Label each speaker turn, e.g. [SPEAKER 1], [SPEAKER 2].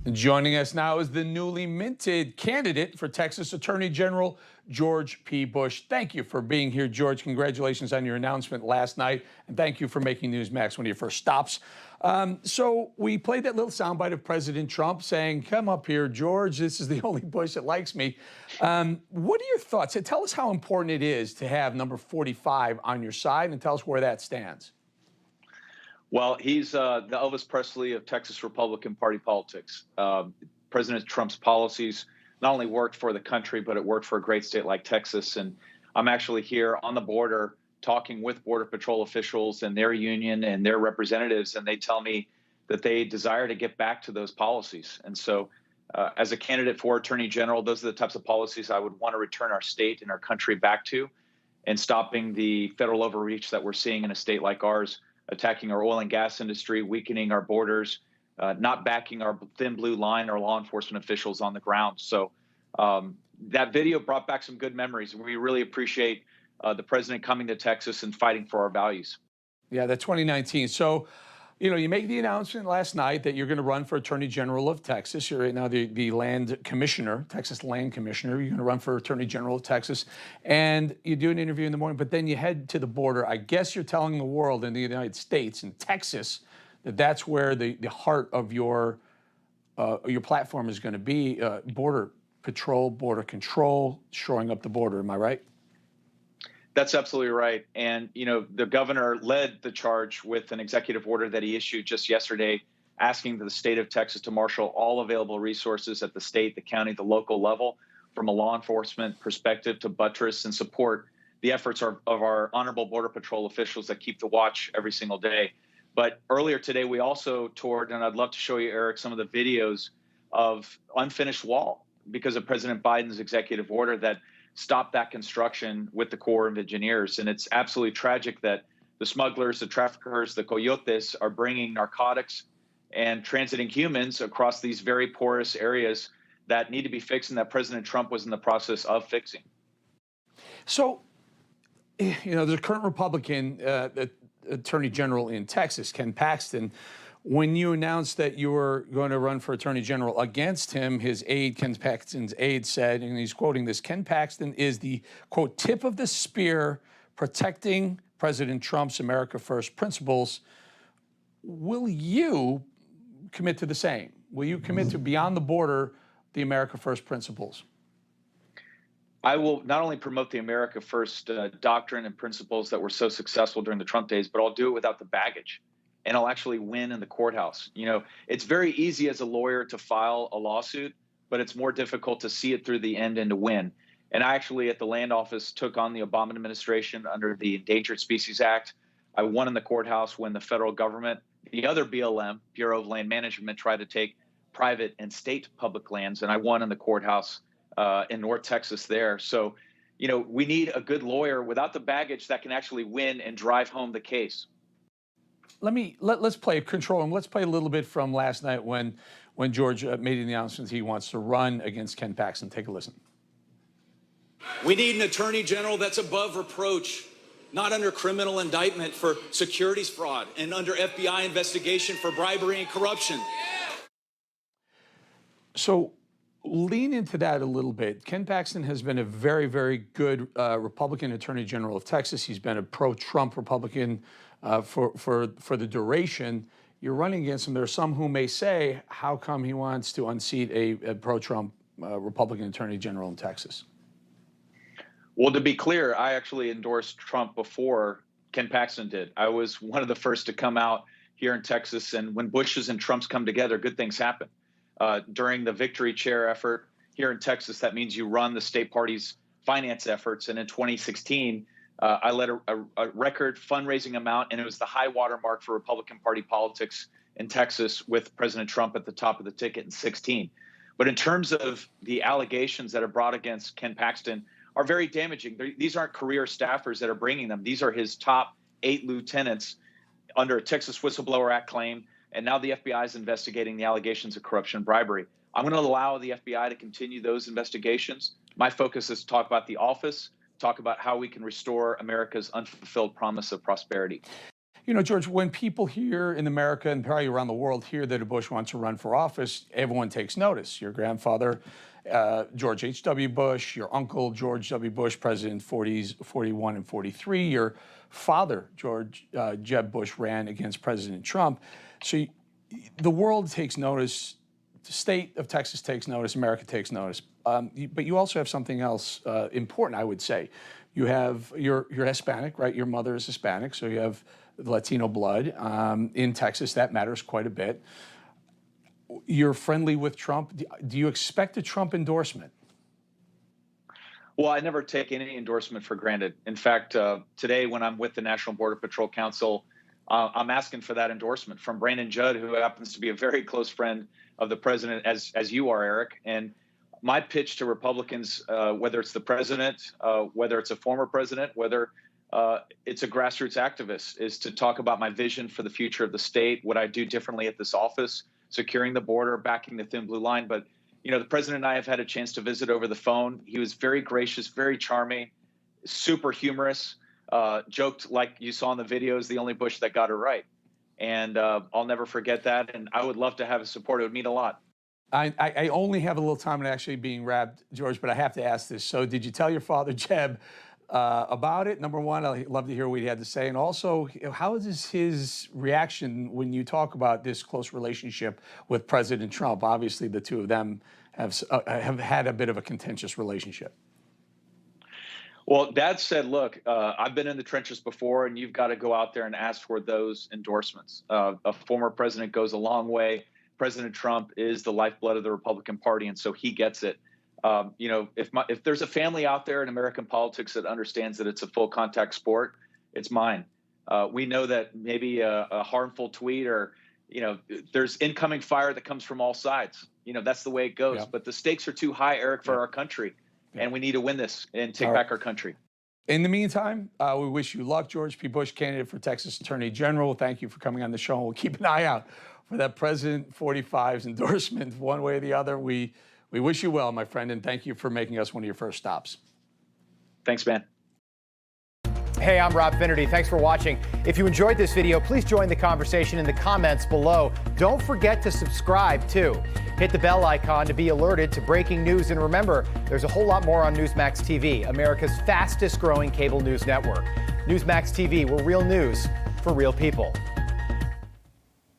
[SPEAKER 1] Joining us now is the newly minted candidate for Texas Attorney General George P. Bush. Thank you for being here, George. Congratulations on your announcement last night, and thank you for making Newsmax one of your first stops. So we played that little soundbite of President Trump saying, "Come up here, George. This is the only Bush that likes me." What are your thoughts? Tell us how important it is to have number 45 on your side, and tell us where that stands.
[SPEAKER 2] Well, he's the Elvis Presley of Texas Republican Party politics. President Trump's policies not only worked for the country, but it worked for a great state like Texas. And I'm actually here on the border talking with Border Patrol officials and their union and their representatives, and they tell me that they desire to get back to those policies. And so as a candidate for Attorney General, those are the types of policies I would want to return our state and our country back to, and stopping the federal overreach that we're seeing in a state like ours, attacking our oil and gas industry, weakening our borders, not backing our thin blue line, our law enforcement officials on the ground. So that video brought back some good memories. We really appreciate the president coming to Texas and fighting for our values.
[SPEAKER 1] Yeah, that's 2019. So, you make the announcement last night that you're going to run for Attorney General of Texas. You're right now the land commissioner, Texas land commissioner. You're going to run for Attorney General of Texas. And you do an interview in the morning, but then you head to the border. I guess you're telling the world in the United States, in Texas, that that's where the heart of your platform is going to be, border patrol, border control, shoring up the border. Am I right?
[SPEAKER 2] That's absolutely right. And, the governor led the charge with an executive order that he issued just yesterday, asking the state of Texas to marshal all available resources at the state, the county, the local level from a law enforcement perspective to buttress and support the efforts of our honorable Border Patrol officials that keep the watch every single day. But earlier today, we also toured, and I'd love to show you, Eric, some of the videos of unfinished wall because of President Biden's executive order that stop that construction with the Corps of Engineers. And it's absolutely tragic that the smugglers, the traffickers, the coyotes are bringing narcotics and transiting humans across these very porous areas that need to be fixed and that President Trump was in the process of fixing.
[SPEAKER 1] So, there's a current Republican Attorney General in Texas, Ken Paxton. When you announced that you were going to run for Attorney General against him, his aide, Ken Paxton's aide, said, and he's quoting this, "Ken Paxton is the, quote, tip of the spear protecting President Trump's America First principles." Will you commit to the same? Will you commit to beyond the border, the America First principles?
[SPEAKER 2] I will not only promote the America First doctrine and principles that were so successful during the Trump days, but I'll do it without the baggage. And I'll actually win in the courthouse. It's very easy as a lawyer to file a lawsuit, but it's more difficult to see it through the end and to win. And I actually, at the land office, took on the Obama administration under the Endangered Species Act. I won in the courthouse when the federal government, the other BLM, Bureau of Land Management, tried to take private and state public lands. And I won in the courthouse in North Texas there. So, we need a good lawyer without the baggage that can actually win and drive home the case.
[SPEAKER 1] Let's play control, and let's play a little bit from last night when George made the announcement he wants to run against Ken Paxton. Take a listen.
[SPEAKER 3] We need an attorney general that's above reproach, not under criminal indictment for securities fraud and under FBI investigation for bribery and corruption.
[SPEAKER 1] So lean into that a little bit. Ken Paxton has been a very, very good Republican Attorney General of Texas. He's been a pro-Trump Republican for the duration. You're running against him. There are some who may say, how come he wants to unseat a pro-Trump Republican Attorney General in Texas?
[SPEAKER 2] Well, to be clear, I actually endorsed Trump before Ken Paxton did. I was one of the first to come out here in Texas. And when Bush's and Trump's come together, good things happen. During the victory chair effort here in Texas, that means you run the state party's finance efforts. And in 2016, I led a record fundraising amount, and it was the high water mark for Republican Party politics in Texas with President Trump at the top of the ticket in 2016. But in terms of the allegations that are brought against Ken Paxton are very damaging. These aren't career staffers that are bringing them. These are his top 8 lieutenants under a Texas Whistleblower Act claim. And now the FBI is investigating the allegations of corruption and bribery. I'm going to allow the FBI to continue those investigations. My focus is to talk about the office, talk about how we can restore America's unfulfilled promise of prosperity.
[SPEAKER 1] You know, George, when people here in America and probably around the world hear that a Bush wants to run for office, everyone takes notice. Your grandfather, George H.W. Bush, your uncle, George W. Bush, president 41 and 43, your father, George Jeb Bush, ran against President Trump. So the world takes notice, the state of Texas takes notice, America takes notice. But you also have something else important, I would say. You're Hispanic, right? Your mother is Hispanic, so you have Latino blood. In Texas, that matters quite a bit. You're friendly with Trump. Do you expect a Trump endorsement?
[SPEAKER 2] Well, I never take any endorsement for granted. In fact, today when I'm with the National Border Patrol Council, I'm asking for that endorsement from Brandon Judd, who happens to be a very close friend of the president, as you are, Eric. And my pitch to Republicans, whether it's the president, whether it's a former president, whether it's a grassroots activist, is to talk about my vision for the future of the state, what I do differently at this office, securing the border, backing the thin blue line. But, you know, the president and I have had a chance to visit over the phone. He was very gracious, very charming, super humorous, joked like you saw in the videos, the only Bush that got it right. And I'll never forget that. And I would love to have his support. It would mean a lot.
[SPEAKER 1] I only have a little time and actually being wrapped, George, but I have to ask this. So did you tell your father, Jeb, about it? Number one, I'd love to hear what he had to say. And also, how is his reaction when you talk about this close relationship with President Trump? Obviously, the two of them have had a bit of a contentious relationship.
[SPEAKER 2] Well, Dad said, look, I've been in the trenches before, and you've got to go out there and ask for those endorsements. A former president goes a long way. President Trump is the lifeblood of the Republican Party, and so he gets it. You know, if there's a family out there in American politics that understands that it's a full contact sport, it's mine. We know that maybe a harmful tweet or, you know, there's incoming fire that comes from all sides. You know, that's the way it goes.
[SPEAKER 1] Yeah.
[SPEAKER 2] But the stakes are too high, Eric, for our country. Yeah. And we need to win this and take back our country.
[SPEAKER 1] In the meantime, we wish you luck, George P. Bush, candidate for Texas Attorney General. Thank you for coming on the show. We'll keep an eye out for that President 45's endorsement one way or the other. We wish you well, my friend, and thank you for making us one of your first stops.
[SPEAKER 2] Thanks, man.
[SPEAKER 4] Hey, I'm Rob Finnerty. Thanks for watching. If you enjoyed this video, please join the conversation in the comments below. Don't forget to subscribe, too. Hit the bell icon to be alerted to breaking news. And remember, there's a whole lot more on Newsmax TV, America's fastest growing cable news network. Newsmax TV, we're real news for real people.